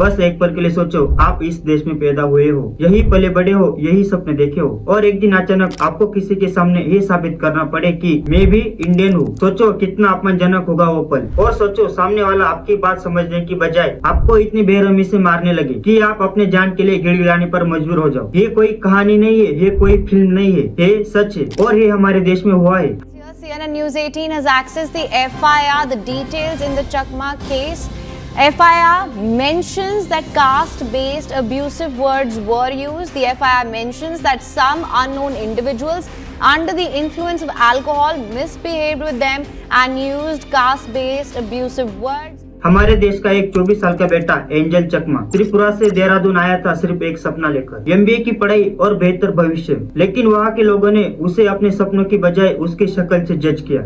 बस एक पल के लिए सोचो, आप इस देश में पैदा हुए हो, यही पले बड़े हो, यही सपने देखे हो, और एक दिन अचानक आपको किसी के सामने ये साबित करना पड़े कि मैं भी इंडियन हूँ। सोचो कितना अपमानजनक होगा वो पल। और सोचो सामने वाला आपकी बात समझने की बजाय आपको इतनी बेरहमी से मारने लगे कि आप अपने जान के लिए गिड़गिड़ाने पर मजबूर हो जाओ। ये कोई कहानी नहीं है, ये कोई फिल्म नहीं है, ये सच है और ये हमारे देश में हुआ है। CNN News 18 has accessed the FIR, the details in the Chakma case. FIR mentions that caste-based abusive words were used. The FIR mentions that some unknown individuals under the influence of alcohol misbehaved with them and used caste-based abusive words. हमारे देश का एक 24 साल का बेटा angel चकमा त्रिपुरा से देहरादून आया था सिर्फ एक सपना लेकर, MBA की पढ़ाई और बेहतर भविष्य। लेकिन वहाँ के लोगों ने उसे अपने सपनों की बजाय उसकी शक्ल से जज किया।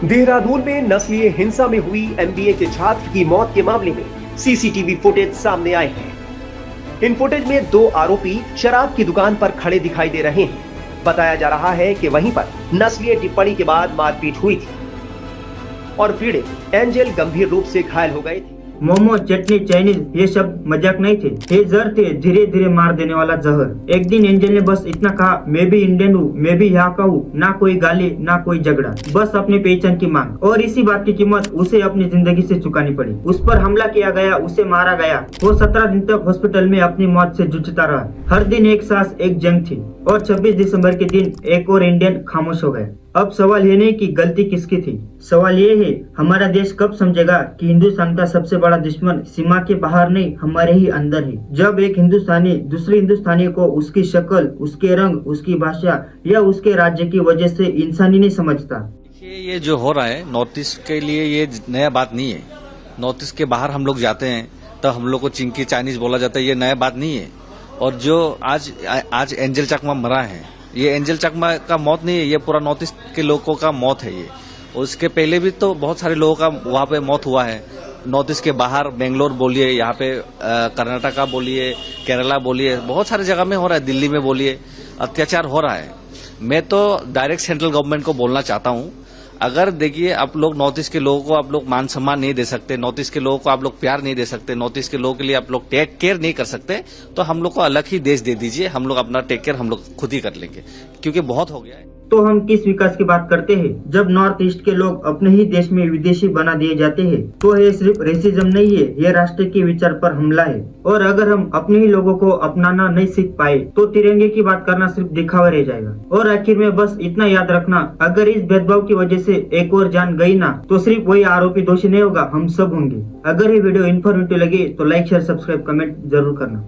देहरादून में नस्लीय हिंसा में हुई MBA के छात्र की मौत के मामले में CCTV फुटेज सामने आए हैं। इन फुटेज में 2 आरोपी शराब की दुकान पर खड़े दिखाई दे रहे हैं। बताया जा रहा है कि वहीं पर नस्लीय टिप्पणी के बाद मारपीट हुई थी और पीड़ित एंजल गंभीर रूप से घायल हो गए थे। मोमो, चटनी, चाइनीज ये सब मजाक नहीं थे, ये जहर थे, धीरे धीरे मार देने वाला जहर। एक दिन एंजल ने बस इतना कहा, मैं भी इंडियन हूँ, मैं भी यहाँ का हूँ। ना कोई गाली, ना कोई झगड़ा, बस अपनी पहचान की मांग। और इसी बात की कीमत उसे अपनी जिंदगी से चुकानी पड़ी। उस पर हमला किया गया, उसे मारा गया। वो 17 दिन तक हॉस्पिटल में अपनी मौत से जूझता रहा। हर दिन एक सांस, एक जंग थी। और 26 दिसंबर के दिन एक और इंडियन खामोश हो गए। अब सवाल ये नहीं कि गलती किसकी थी, सवाल ये है हमारा देश कब समझेगा कि हिंदुस्तान का सबसे बड़ा दुश्मन सीमा के बाहर नहीं, हमारे ही अंदर है। जब एक हिंदुस्तानी दूसरे हिंदुस्तानी को उसकी शक्ल, उसके रंग, उसकी भाषा या उसके राज्य की वजह से इंसानी नहीं समझता। ये जो हो रहा है नॉर्थ ईस्ट के लिए ये नया बात नहीं है। नॉर्थ ईस्ट के बाहर हम लोग जाते हैं तो हम लोग को चिंकी चाइनीज बोला जाता है, ये नया बात नहीं है। और जो आज एंजल चकमा मरा है, ये एंजल चकमा का मौत नहीं है, ये पूरा नॉर्थ ईस्ट के लोगों का मौत है ये। उसके पहले भी तो बहुत सारे लोगों का वहाँ पे मौत हुआ है। नॉर्थ ईस्ट के बाहर बेंगलोर बोलिए, यहाँ पे कर्नाटका बोलिए, केरला बोलिए, बहुत सारी जगह में हो रहा है, दिल्ली में बोलिए, अत्याचार हो रहा है। मैं तो डायरेक्ट सेंट्रल गवर्नमेंट को बोलना चाहता हूँ, अगर देखिए आप लोग नॉर्थ ईस्ट के लोगों को आप लोग मान सम्मान नहीं दे सकते, नॉर्थ ईस्ट के लोगों को आप लोग प्यार नहीं दे सकते, नॉर्थ ईस्ट के लोगों के लिए आप लोग टेक केयर नहीं कर सकते, तो हम लोग को अलग ही देश दे दीजिए। हम लोग अपना टेक केयर हम लोग खुद ही कर लेंगे, क्योंकि बहुत हो गया है। तो हम किस विकास की बात करते हैं जब नॉर्थ ईस्ट के लोग अपने ही देश में विदेशी बना दिए जाते हैं? तो ये सिर्फ रेसिज्म नहीं है, ये राष्ट्र के विचार पर हमला है। और अगर हम अपने ही लोगों को अपनाना नहीं सीख पाए तो तिरंगे की बात करना सिर्फ दिखावा रह जाएगा। और आखिर में बस इतना याद रखना, अगर इस भेदभाव की वजह से एक और जान गई ना, तो सिर्फ वही आरोपी दोषी नहीं होगा, हम सब होंगे। अगर ये वीडियो इन्फॉर्मेटिव लगे तो लाइक, शेयर, सब्सक्राइब, कमेंट जरूर करना।